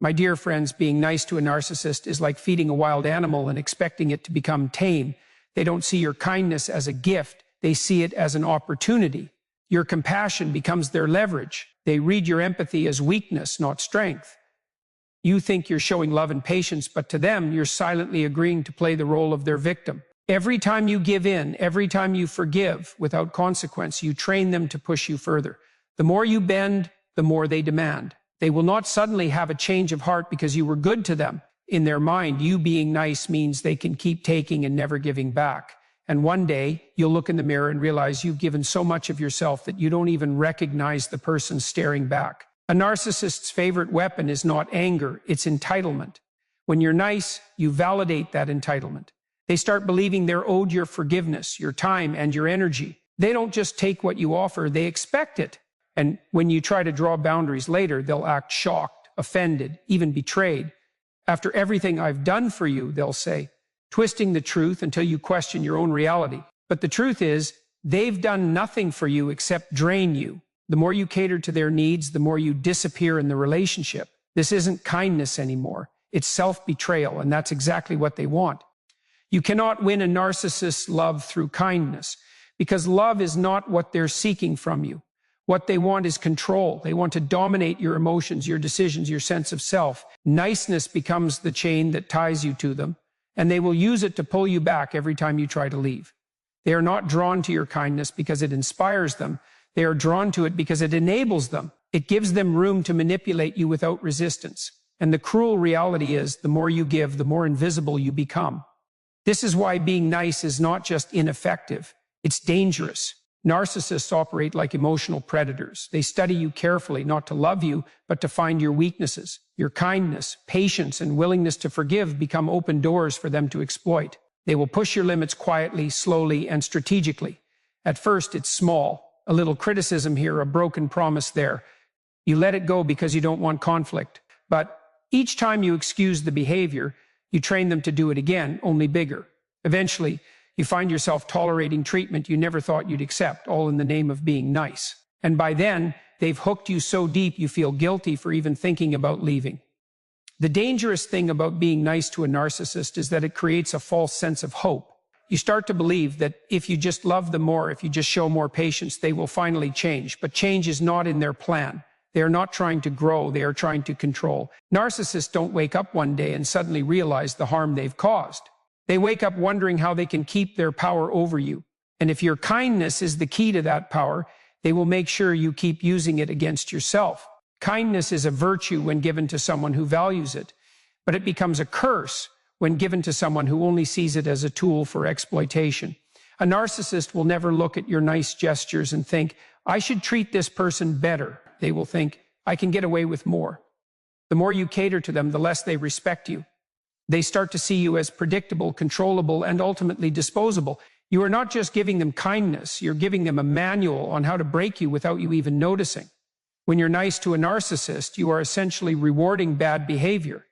My dear friends, being nice to a narcissist is like feeding a wild animal and expecting it to become tame. They don't see your kindness as a gift. They see it as an opportunity. Your compassion becomes their leverage. They read your empathy as weakness, not strength. You think you're showing love and patience, but to them, you're silently agreeing to play the role of their victim. Every time you give in, every time you forgive without consequence, you train them to push you further. The more you bend, the more they demand. They will not suddenly have a change of heart because you were good to them. In their mind, you being nice means they can keep taking and never giving back. And one day, you'll look in the mirror and realize you've given so much of yourself that you don't even recognize the person staring back. A narcissist's favorite weapon is not anger, it's entitlement. When you're nice, you validate that entitlement. They start believing they're owed your forgiveness, your time, and your energy. They don't just take what you offer, they expect it. And when you try to draw boundaries later, they'll act shocked, offended, even betrayed. After everything I've done for you, they'll say, twisting the truth until you question your own reality. But the truth is, they've done nothing for you except drain you. The more you cater to their needs, the more you disappear in the relationship. This isn't kindness anymore. It's self-betrayal, and that's exactly what they want. You cannot win a narcissist's love through kindness, because love is not what they're seeking from you. What they want is control. They want to dominate your emotions, your decisions, your sense of self. Niceness becomes the chain that ties you to them, and they will use it to pull you back every time you try to leave. They are not drawn to your kindness because it inspires them. They are drawn to it because it enables them. It gives them room to manipulate you without resistance. And the cruel reality is, the more you give, the more invisible you become. This is why being nice is not just ineffective, it's dangerous. Narcissists operate like emotional predators. They study you carefully, not to love you, but to find your weaknesses. Your kindness, patience, and willingness to forgive become open doors for them to exploit. They will push your limits quietly, slowly, and strategically. At first, it's small. A little criticism here, a broken promise there. You let it go because you don't want conflict. But each time you excuse the behavior, you train them to do it again, only bigger. Eventually, you find yourself tolerating treatment you never thought you'd accept, all in the name of being nice. And by then, they've hooked you so deep you feel guilty for even thinking about leaving. The dangerous thing about being nice to a narcissist is that it creates a false sense of hope. You start to believe that if you just love them more, if you just show more patience, they will finally change. But change is not in their plan. They are not trying to grow, they are trying to control. Narcissists don't wake up one day and suddenly realize the harm they've caused. They wake up wondering how they can keep their power over you. And if your kindness is the key to that power, they will make sure you keep using it against yourself. Kindness is a virtue when given to someone who values it, but it becomes a curse when given to someone who only sees it as a tool for exploitation. A narcissist will never look at your nice gestures and think, I should treat this person better. They will think, I can get away with more. The more you cater to them, the less they respect you. They start to see you as predictable, controllable, and ultimately disposable. You are not just giving them kindness, you're giving them a manual on how to break you without you even noticing. When you're nice to a narcissist, you are essentially rewarding bad behavior.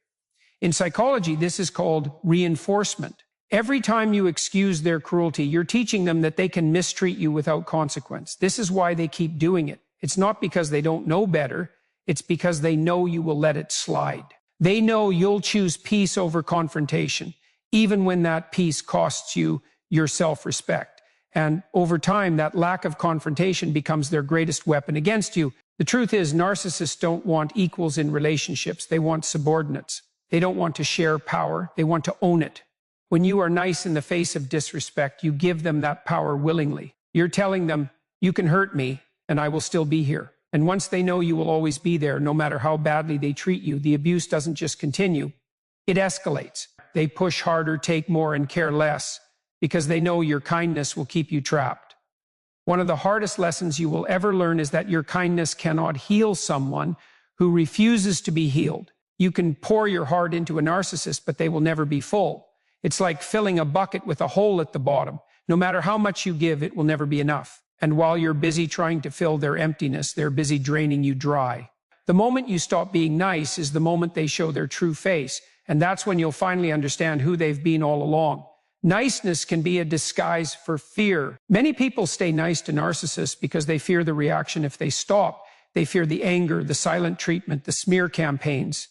In psychology, this is called reinforcement. Every time you excuse their cruelty, you're teaching them that they can mistreat you without consequence. This is why they keep doing it. It's not because they don't know better, it's because they know you will let it slide. They know you'll choose peace over confrontation, even when that peace costs you your self-respect. And over time, that lack of confrontation becomes their greatest weapon against you. The truth is, narcissists don't want equals in relationships. They want subordinates. They don't want to share power. They want to own it. When you are nice in the face of disrespect, you give them that power willingly. You're telling them, you can hurt me, and I will still be here. And once they know you will always be there, no matter how badly they treat you, the abuse doesn't just continue, it escalates. They push harder, take more, and care less because they know your kindness will keep you trapped. One of the hardest lessons you will ever learn is that your kindness cannot heal someone who refuses to be healed. You can pour your heart into a narcissist, but they will never be full. It's like filling a bucket with a hole at the bottom. No matter how much you give, it will never be enough. And while you're busy trying to fill their emptiness, they're busy draining you dry. The moment you stop being nice is the moment they show their true face, and that's when you'll finally understand who they've been all along. Niceness can be a disguise for fear. Many people stay nice to narcissists because they fear the reaction if they stop. They fear the anger, the silent treatment, the smear campaigns.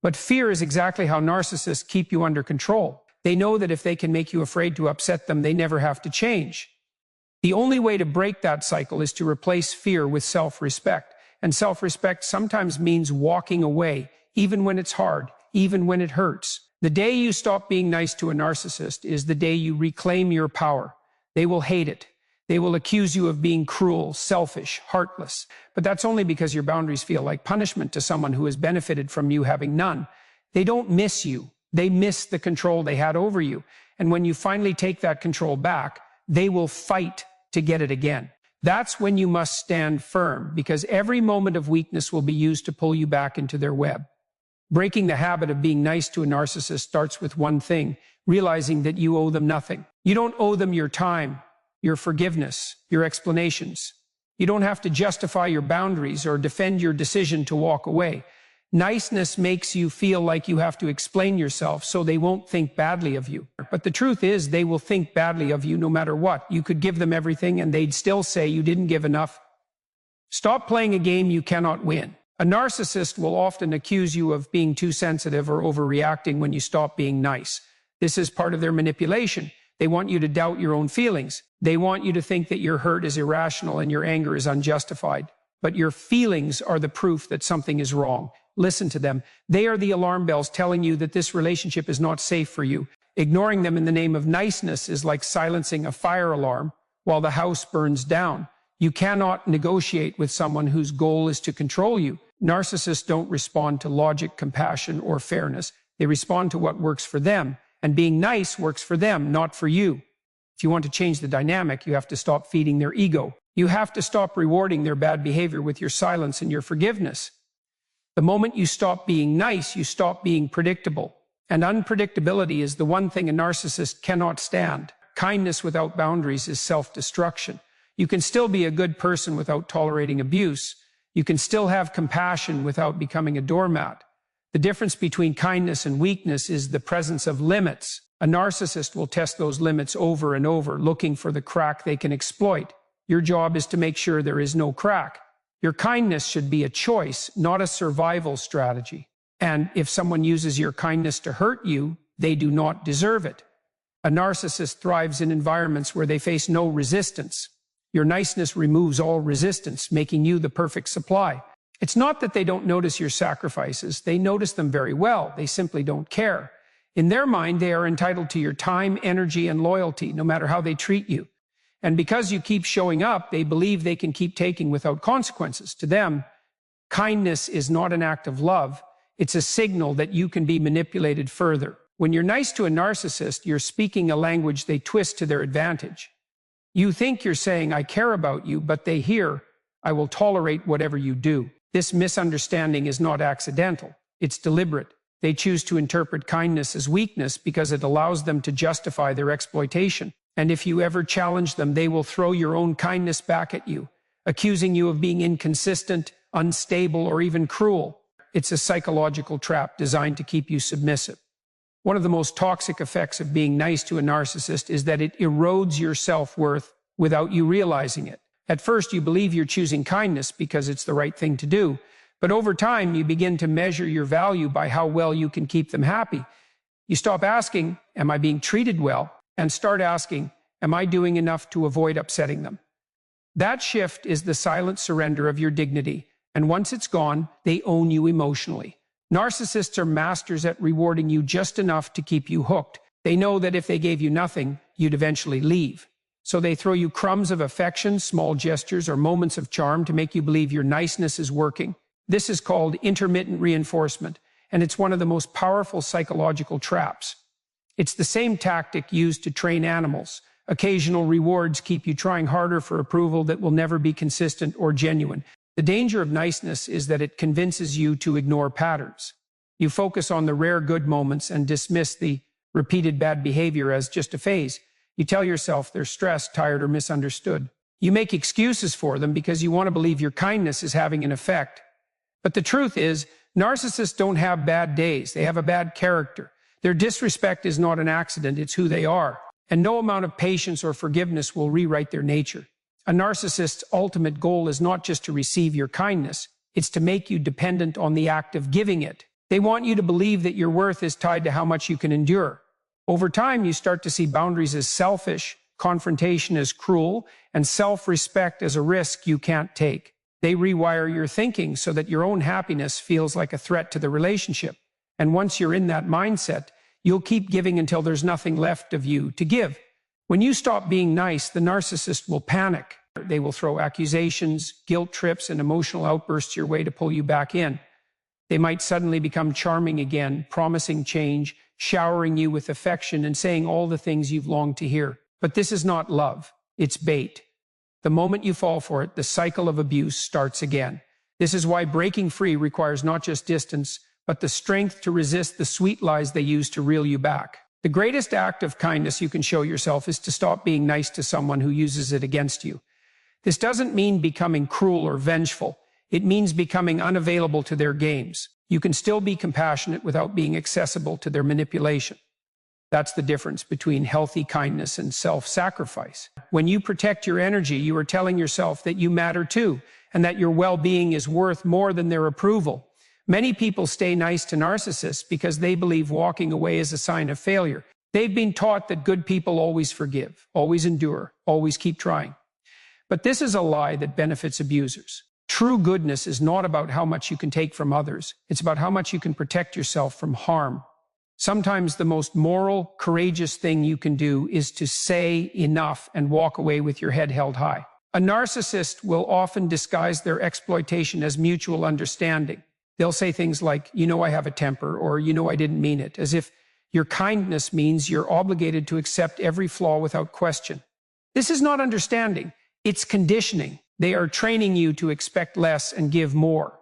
But fear is exactly how narcissists keep you under control. They know that if they can make you afraid to upset them, they never have to change. The only way to break that cycle is to replace fear with self-respect. And self-respect sometimes means walking away, even when it's hard, even when it hurts. The day you stop being nice to a narcissist is the day you reclaim your power. They will hate it. They will accuse you of being cruel, selfish, heartless. But that's only because your boundaries feel like punishment to someone who has benefited from you having none. They don't miss you. They miss the control they had over you. And when you finally take that control back, they will fight to get it again. That's when you must stand firm, because every moment of weakness will be used to pull you back into their web. Breaking the habit of being nice to a narcissist starts with one thing: realizing that you owe them nothing. You don't owe them your time, your forgiveness, your explanations. You don't have to justify your boundaries or defend your decision to walk away. Niceness makes you feel like you have to explain yourself so they won't think badly of you. But the truth is, they will think badly of you no matter what. You could give them everything and they'd still say you didn't give enough. Stop playing a game you cannot win. A narcissist will often accuse you of being too sensitive or overreacting when you stop being nice. This is part of their manipulation. They want you to doubt your own feelings. They want you to think that your hurt is irrational and your anger is unjustified. But your feelings are the proof that something is wrong. Listen to them. They are the alarm bells telling you that this relationship is not safe for you. Ignoring them in the name of niceness is like silencing a fire alarm while the house burns down. You cannot negotiate with someone whose goal is to control you. Narcissists don't respond to logic, compassion, or fairness. They respond to what works for them. And being nice works for them, not for you. If you want to change the dynamic, you have to stop feeding their ego. You have to stop rewarding their bad behavior with your silence and your forgiveness. The moment you stop being nice, you stop being predictable. And unpredictability is the one thing a narcissist cannot stand. Kindness without boundaries is self-destruction. You can still be a good person without tolerating abuse. You can still have compassion without becoming a doormat. The difference between kindness and weakness is the presence of limits. A narcissist will test those limits over and over, looking for the crack they can exploit. Your job is to make sure there is no crack. Your kindness should be a choice, not a survival strategy. And if someone uses your kindness to hurt you, they do not deserve it. A narcissist thrives in environments where they face no resistance. Your niceness removes all resistance, making you the perfect supply. It's not that they don't notice your sacrifices. They notice them very well. They simply don't care. In their mind, they are entitled to your time, energy, and loyalty, no matter how they treat you. And because you keep showing up, they believe they can keep taking without consequences. To them, kindness is not an act of love. It's a signal that you can be manipulated further. When you're nice to a narcissist, you're speaking a language they twist to their advantage. You think you're saying, "I care about you," but they hear, "I will tolerate whatever you do." This misunderstanding is not accidental. It's deliberate. They choose to interpret kindness as weakness because it allows them to justify their exploitation. And if you ever challenge them, they will throw your own kindness back at you, accusing you of being inconsistent, unstable, or even cruel. It's a psychological trap designed to keep you submissive. One of the most toxic effects of being nice to a narcissist is that it erodes your self-worth without you realizing it. At first, you believe you're choosing kindness because it's the right thing to do. But over time, you begin to measure your value by how well you can keep them happy. You stop asking, "Am I being treated well?" and start asking, "Am I doing enough to avoid upsetting them?" That shift is the silent surrender of your dignity. And once it's gone, they own you emotionally. Narcissists are masters at rewarding you just enough to keep you hooked. They know that if they gave you nothing, you'd eventually leave. So they throw you crumbs of affection, small gestures, or moments of charm to make you believe your niceness is working. This is called intermittent reinforcement, and it's one of the most powerful psychological traps. It's the same tactic used to train animals. Occasional rewards keep you trying harder for approval that will never be consistent or genuine. The danger of niceness is that it convinces you to ignore patterns. You focus on the rare good moments and dismiss the repeated bad behavior as just a phase. You tell yourself they're stressed, tired, or misunderstood. You make excuses for them because you want to believe your kindness is having an effect. But the truth is, narcissists don't have bad days. They have a bad character. Their disrespect is not an accident, it's who they are. And no amount of patience or forgiveness will rewrite their nature. A narcissist's ultimate goal is not just to receive your kindness, it's to make you dependent on the act of giving it. They want you to believe that your worth is tied to how much you can endure. Over time, you start to see boundaries as selfish, confrontation as cruel, and self-respect as a risk you can't take. They rewire your thinking so that your own happiness feels like a threat to the relationship. And once you're in that mindset, you'll keep giving until there's nothing left of you to give. When you stop being nice, the narcissist will panic. They will throw accusations, guilt trips, and emotional outbursts your way to pull you back in. They might suddenly become charming again, promising change, showering you with affection, and saying all the things you've longed to hear. But this is not love. It's bait. The moment you fall for it, the cycle of abuse starts again. This is why breaking free requires not just distance, but the strength to resist the sweet lies they use to reel you back. The greatest act of kindness you can show yourself is to stop being nice to someone who uses it against you. This doesn't mean becoming cruel or vengeful. It means becoming unavailable to their games. You can still be compassionate without being accessible to their manipulation. That's the difference between healthy kindness and self-sacrifice. When you protect your energy, you are telling yourself that you matter too, and that your well-being is worth more than their approval. Many people stay nice to narcissists because they believe walking away is a sign of failure. They've been taught that good people always forgive, always endure, always keep trying. But this is a lie that benefits abusers. True goodness is not about how much you can take from others. It's about how much you can protect yourself from harm. Sometimes the most moral, courageous thing you can do is to say enough and walk away with your head held high. A narcissist will often disguise their exploitation as mutual understanding. They'll say things like, you know I have a temper, or you know I didn't mean it, as if your kindness means you're obligated to accept every flaw without question. This is not understanding, it's conditioning. They are training you to expect less and give more.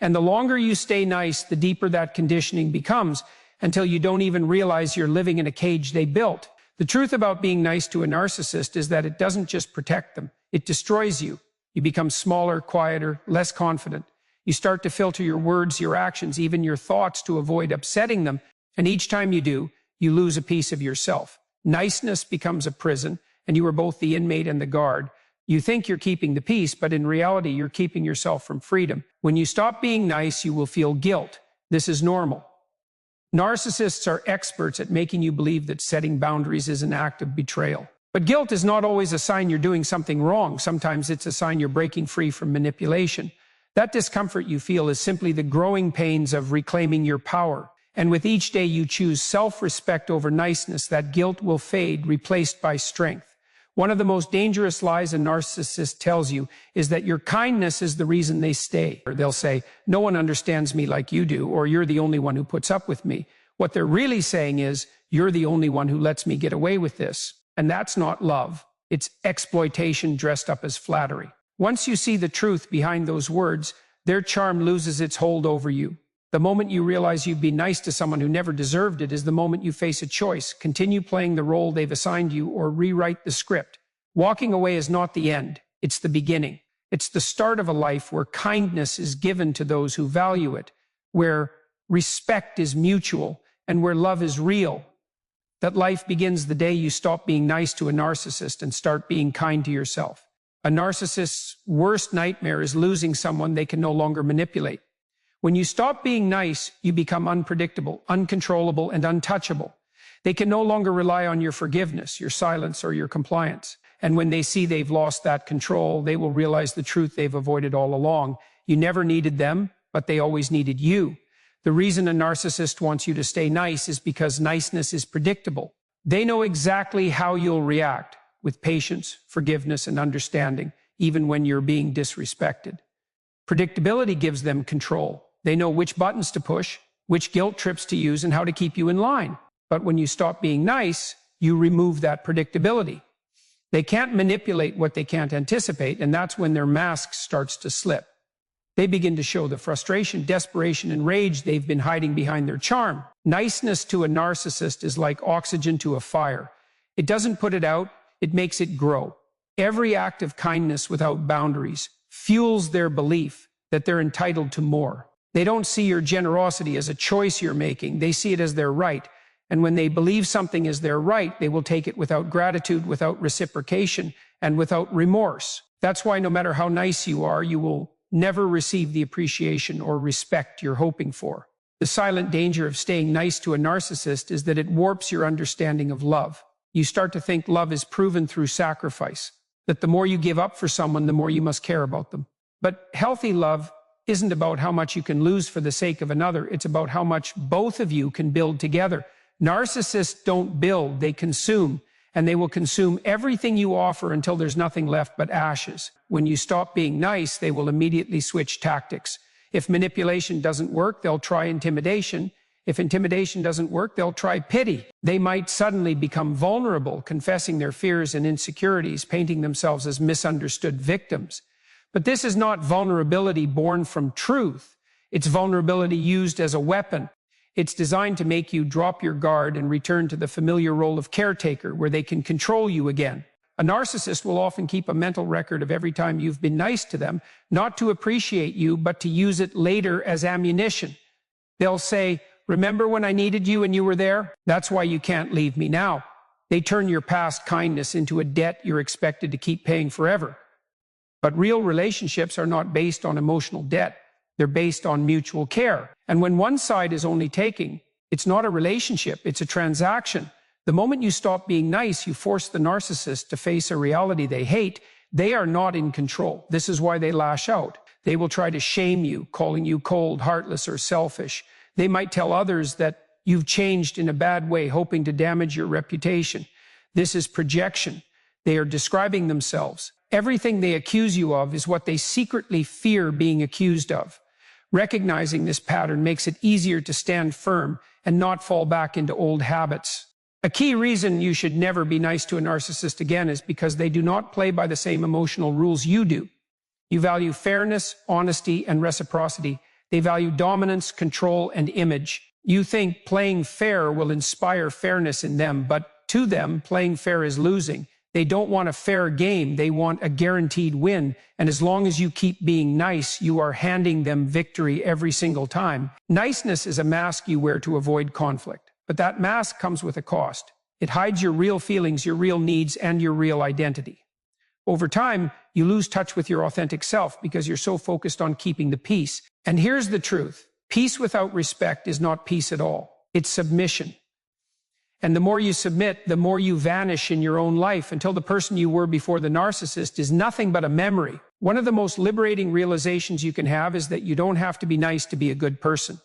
And the longer you stay nice, the deeper that conditioning becomes, until you don't even realize you're living in a cage they built. The truth about being nice to a narcissist is that it doesn't just protect them, it destroys you. You become smaller, quieter, less confident. You start to filter your words, your actions, even your thoughts to avoid upsetting them. And each time you do, you lose a piece of yourself. Niceness becomes a prison, and you are both the inmate and the guard. You think you're keeping the peace, but in reality, you're keeping yourself from freedom. When you stop being nice, you will feel guilt. This is normal. Narcissists are experts at making you believe that setting boundaries is an act of betrayal. But guilt is not always a sign you're doing something wrong. Sometimes it's a sign you're breaking free from manipulation. That discomfort you feel is simply the growing pains of reclaiming your power. And with each day you choose self-respect over niceness, that guilt will fade, replaced by strength. One of the most dangerous lies a narcissist tells you is that your kindness is the reason they stay. Or they'll say, no one understands me like you do, or you're the only one who puts up with me. What they're really saying is, you're the only one who lets me get away with this. And that's not love. It's exploitation dressed up as flattery. Once you see the truth behind those words, their charm loses its hold over you. The moment you realize you've been nice to someone who never deserved it is the moment you face a choice. Continue playing the role they've assigned you or rewrite the script. Walking away is not the end. It's the beginning. It's the start of a life where kindness is given to those who value it, where respect is mutual, and where love is real. That life begins the day you stop being nice to a narcissist and start being kind to yourself. A narcissist's worst nightmare is losing someone they can no longer manipulate. When you stop being nice, you become unpredictable, uncontrollable, and untouchable. They can no longer rely on your forgiveness, your silence, or your compliance. And when they see they've lost that control, they will realize the truth they've avoided all along. You never needed them, but they always needed you. The reason a narcissist wants you to stay nice is because niceness is predictable. They know exactly how you'll react, with patience, forgiveness, and understanding, even when you're being disrespected. Predictability gives them control. They know which buttons to push, which guilt trips to use, and how to keep you in line. But when you stop being nice, you remove that predictability. They can't manipulate what they can't anticipate, and that's when their mask starts to slip. They begin to show the frustration, desperation, and rage they've been hiding behind their charm. Niceness to a narcissist is like oxygen to a fire. It doesn't put it out, it makes it grow. Every act of kindness without boundaries fuels their belief that they're entitled to more. They don't see your generosity as a choice you're making. They see it as their right. And when they believe something is their right, they will take it without gratitude, without reciprocation, and without remorse. That's why no matter how nice you are, you will never receive the appreciation or respect you're hoping for. The silent danger of staying nice to a narcissist is that it warps your understanding of love. You start to think love is proven through sacrifice, that the more you give up for someone, the more you must care about them. But healthy love isn't about how much you can lose for the sake of another. It's about how much both of you can build together. Narcissists don't build, they consume, and they will consume everything you offer until there's nothing left but ashes. When you stop being nice, they will immediately switch tactics. If manipulation doesn't work, they'll try intimidation. If intimidation doesn't work, they'll try pity. They might suddenly become vulnerable, confessing their fears and insecurities, painting themselves as misunderstood victims. But this is not vulnerability born from truth. It's vulnerability used as a weapon. It's designed to make you drop your guard and return to the familiar role of caretaker, where they can control you again. A narcissist will often keep a mental record of every time you've been nice to them, not to appreciate you, but to use it later as ammunition. They'll say, "Remember when I needed you and you were there? That's why you can't leave me now." They turn your past kindness into a debt you're expected to keep paying forever. But real relationships are not based on emotional debt. They're based on mutual care. And when one side is only taking, it's not a relationship, it's a transaction. The moment you stop being nice, you force the narcissist to face a reality they hate. They are not in control. This is why they lash out. They will try to shame you, calling you cold, heartless, or selfish. They might tell others that you've changed in a bad way, hoping to damage your reputation. This is projection. They are describing themselves. Everything they accuse you of is what they secretly fear being accused of. Recognizing this pattern makes it easier to stand firm and not fall back into old habits. A key reason you should never be nice to a narcissist again is because they do not play by the same emotional rules you do. You value fairness, honesty, and reciprocity. They value dominance, control, and image. You think playing fair will inspire fairness in them, but to them, playing fair is losing. They don't want a fair game, they want a guaranteed win. And as long as you keep being nice, you are handing them victory every single time. Niceness is a mask you wear to avoid conflict. But that mask comes with a cost. It hides your real feelings, your real needs, and your real identity. Over time, you lose touch with your authentic self because you're so focused on keeping the peace. And here's the truth. Peace without respect is not peace at all. It's submission. And the more you submit, the more you vanish in your own life until the person you were before the narcissist is nothing but a memory. One of the most liberating realizations you can have is that you don't have to be nice to be a good person.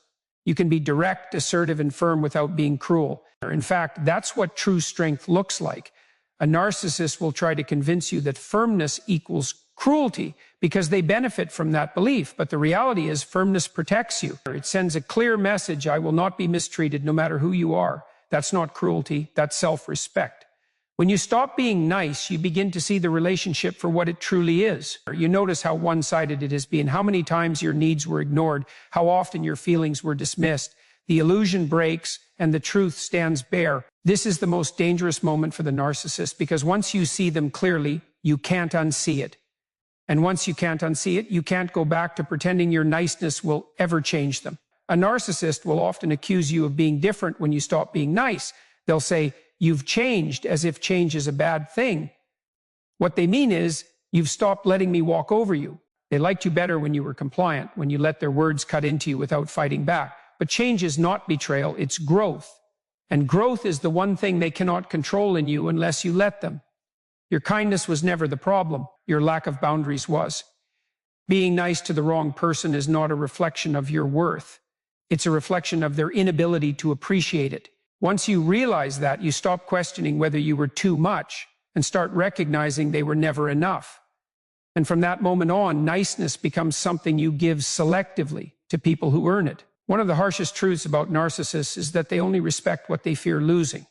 You can be direct, assertive, and firm without being cruel. In fact, that's what true strength looks like. A narcissist will try to convince you that firmness equals cruelty because they benefit from that belief. But the reality is firmness protects you. It sends a clear message: I will not be mistreated no matter who you are. That's not cruelty, that's self-respect. When you stop being nice, you begin to see the relationship for what it truly is. You notice how one-sided it has been, how many times your needs were ignored, how often your feelings were dismissed. The illusion breaks and the truth stands bare. This is the most dangerous moment for the narcissist because once you see them clearly, you can't unsee it. And once you can't unsee it, you can't go back to pretending your niceness will ever change them. A narcissist will often accuse you of being different when you stop being nice. They'll say, "You've changed," as if change is a bad thing. What they mean is, "You've stopped letting me walk over you." They liked you better when you were compliant, when you let their words cut into you without fighting back. But change is not betrayal, it's growth. And growth is the one thing they cannot control in you unless you let them. Your kindness was never the problem. Your lack of boundaries was. Being nice to the wrong person is not a reflection of your worth. It's a reflection of their inability to appreciate it. Once you realize that, you stop questioning whether you were too much and start recognizing they were never enough. And from that moment on, niceness becomes something you give selectively to people who earn it. One of the harshest truths about narcissists is that they only respect what they fear losing.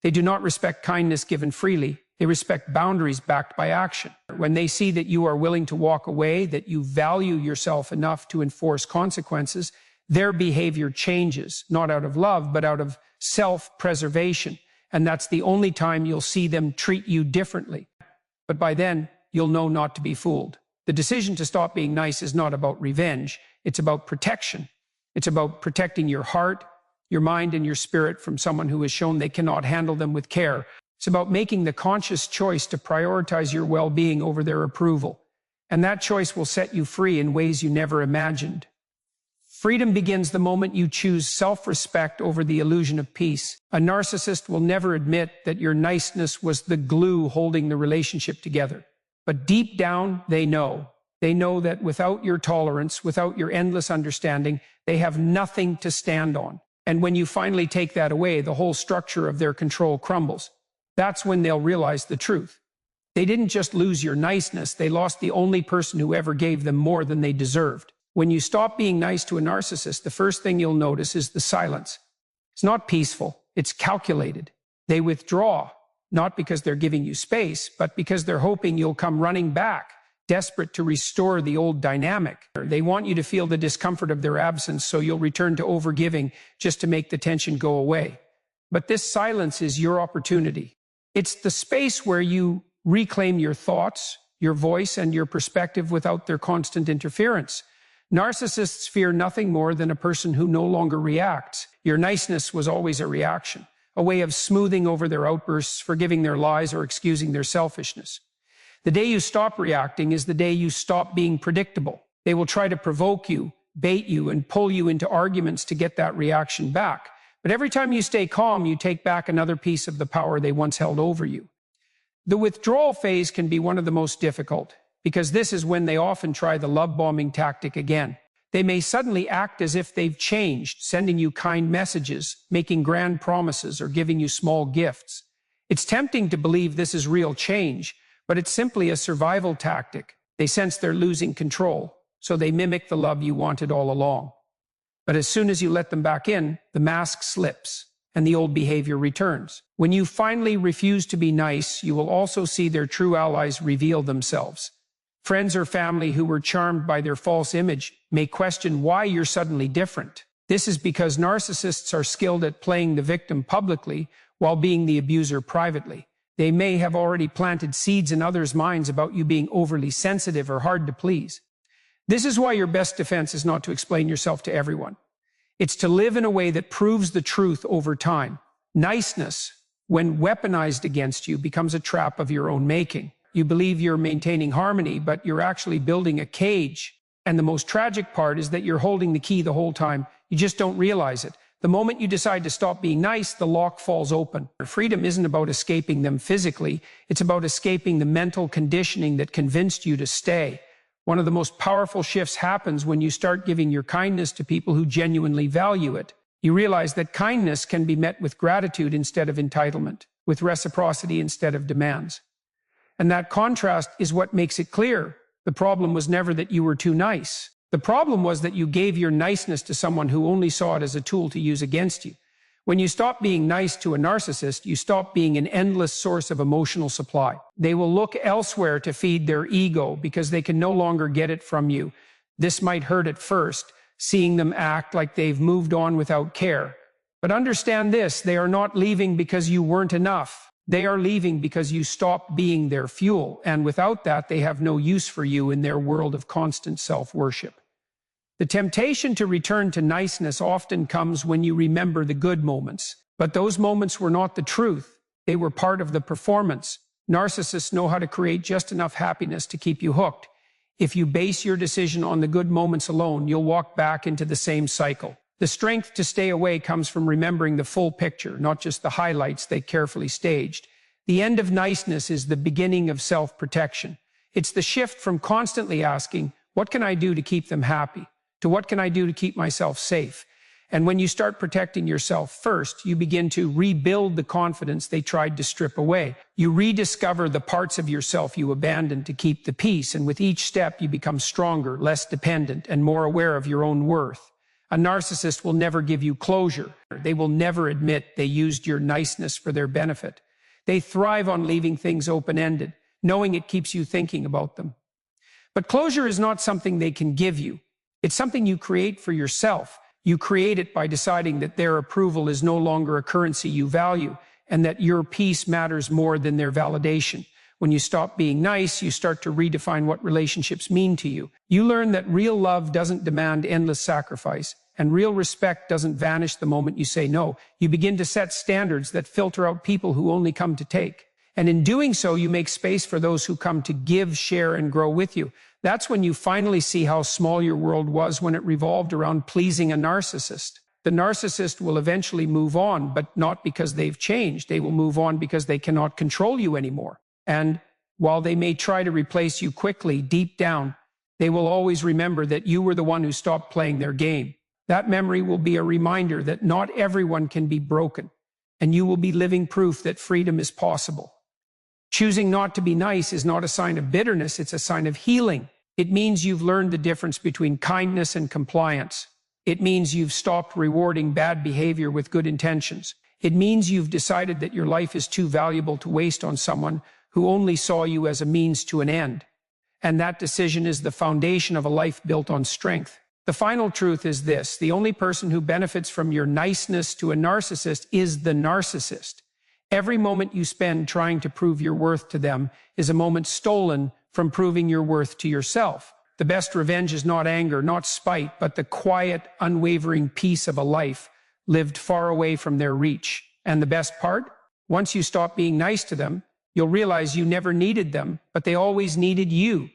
They do not respect kindness given freely. They respect boundaries backed by action. When they see that you are willing to walk away, that you value yourself enough to enforce consequences, their behavior changes, not out of love, but out of self-preservation. And that's the only time you'll see them treat you differently. But by then, you'll know not to be fooled. The decision to stop being nice is not about revenge. It's about protection. It's about protecting your heart, your mind, and your spirit from someone who has shown they cannot handle them with care. It's about making the conscious choice to prioritize your well-being over their approval. And that choice will set you free in ways you never imagined. Freedom begins the moment you choose self-respect over the illusion of peace. A narcissist will never admit that your niceness was the glue holding the relationship together. But deep down, they know. They know that without your tolerance, without your endless understanding, they have nothing to stand on. And when you finally take that away, the whole structure of their control crumbles. That's when they'll realize the truth. They didn't just lose your niceness, they lost the only person who ever gave them more than they deserved. When you stop being nice to a narcissist, the first thing you'll notice is the silence. It's not peaceful, it's calculated. They withdraw, not because they're giving you space, but because they're hoping you'll come running back, desperate to restore the old dynamic. They want you to feel the discomfort of their absence, so you'll return to overgiving just to make the tension go away. But this silence is your opportunity. It's the space where you reclaim your thoughts, your voice, and your perspective without their constant interference. Narcissists fear nothing more than a person who no longer reacts. Your niceness was always a reaction, a way of smoothing over their outbursts, forgiving their lies, or excusing their selfishness. The day you stop reacting is the day you stop being predictable. They will try to provoke you, bait you, and pull you into arguments to get that reaction back. But every time you stay calm, you take back another piece of the power they once held over you. The withdrawal phase can be one of the most difficult, because this is when they often try the love-bombing tactic again. They may suddenly act as if they've changed, sending you kind messages, making grand promises, or giving you small gifts. It's tempting to believe this is real change, but it's simply a survival tactic. They sense they're losing control, so they mimic the love you wanted all along. But as soon as you let them back in, the mask slips, and the old behavior returns. When you finally refuse to be nice, you will also see their true allies reveal themselves. Friends or family who were charmed by their false image may question why you're suddenly different. This is because narcissists are skilled at playing the victim publicly while being the abuser privately. They may have already planted seeds in others' minds about you being overly sensitive or hard to please. This is why your best defense is not to explain yourself to everyone. It's to live in a way that proves the truth over time. Niceness, when weaponized against you, becomes a trap of your own making. You believe you're maintaining harmony, but you're actually building a cage. And the most tragic part is that you're holding the key the whole time. You just don't realize it. The moment you decide to stop being nice, the lock falls open. Freedom isn't about escaping them physically. It's about escaping the mental conditioning that convinced you to stay. One of the most powerful shifts happens when you start giving your kindness to people who genuinely value it. You realize that kindness can be met with gratitude instead of entitlement, with reciprocity instead of demands. And that contrast is what makes it clear. The problem was never that you were too nice. The problem was that you gave your niceness to someone who only saw it as a tool to use against you. When you stop being nice to a narcissist, you stop being an endless source of emotional supply. They will look elsewhere to feed their ego because they can no longer get it from you. This might hurt at first, seeing them act like they've moved on without care. But understand this, they are not leaving because you weren't enough. They are leaving because you stopped being their fuel, and without that, they have no use for you in their world of constant self-worship. The temptation to return to niceness often comes when you remember the good moments. But those moments were not the truth. They were part of the performance. Narcissists know how to create just enough happiness to keep you hooked. If you base your decision on the good moments alone, you'll walk back into the same cycle. The strength to stay away comes from remembering the full picture, not just the highlights they carefully staged. The end of niceness is the beginning of self-protection. It's the shift from constantly asking, what can I do to keep them happy, to what can I do to keep myself safe? And when you start protecting yourself first, you begin to rebuild the confidence they tried to strip away. You rediscover the parts of yourself you abandoned to keep the peace, and with each step you become stronger, less dependent, and more aware of your own worth. A narcissist will never give you closure. They will never admit they used your niceness for their benefit. They thrive on leaving things open-ended, knowing it keeps you thinking about them. But closure is not something they can give you. It's something you create for yourself. You create it by deciding that their approval is no longer a currency you value, and that your peace matters more than their validation. When you stop being nice, you start to redefine what relationships mean to you. You learn that real love doesn't demand endless sacrifice, and real respect doesn't vanish the moment you say no. You begin to set standards that filter out people who only come to take. And in doing so, you make space for those who come to give, share, and grow with you. That's when you finally see how small your world was when it revolved around pleasing a narcissist. The narcissist will eventually move on, but not because they've changed. They will move on because they cannot control you anymore. And while they may try to replace you quickly, deep down, they will always remember that you were the one who stopped playing their game. That memory will be a reminder that not everyone can be broken, and you will be living proof that freedom is possible. Choosing not to be nice is not a sign of bitterness, it's a sign of healing. It means you've learned the difference between kindness and compliance. It means you've stopped rewarding bad behavior with good intentions. It means you've decided that your life is too valuable to waste on someone who only saw you as a means to an end. And that decision is the foundation of a life built on strength. The final truth is this: the only person who benefits from your niceness to a narcissist is the narcissist. Every moment you spend trying to prove your worth to them is a moment stolen from proving your worth to yourself. The best revenge is not anger, not spite, but the quiet, unwavering peace of a life lived far away from their reach. And the best part? Once you stop being nice to them, you'll realize you never needed them, but they always needed you.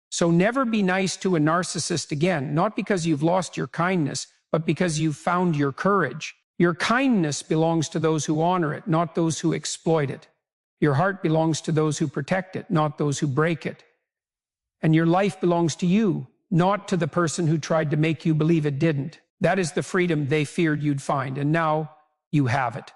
So never be nice to a narcissist again, not because you've lost your kindness, but because you've found your courage. Your kindness belongs to those who honor it, not those who exploit it. Your heart belongs to those who protect it, not those who break it. And your life belongs to you, not to the person who tried to make you believe it didn't. That is the freedom they feared you'd find, and now you have it.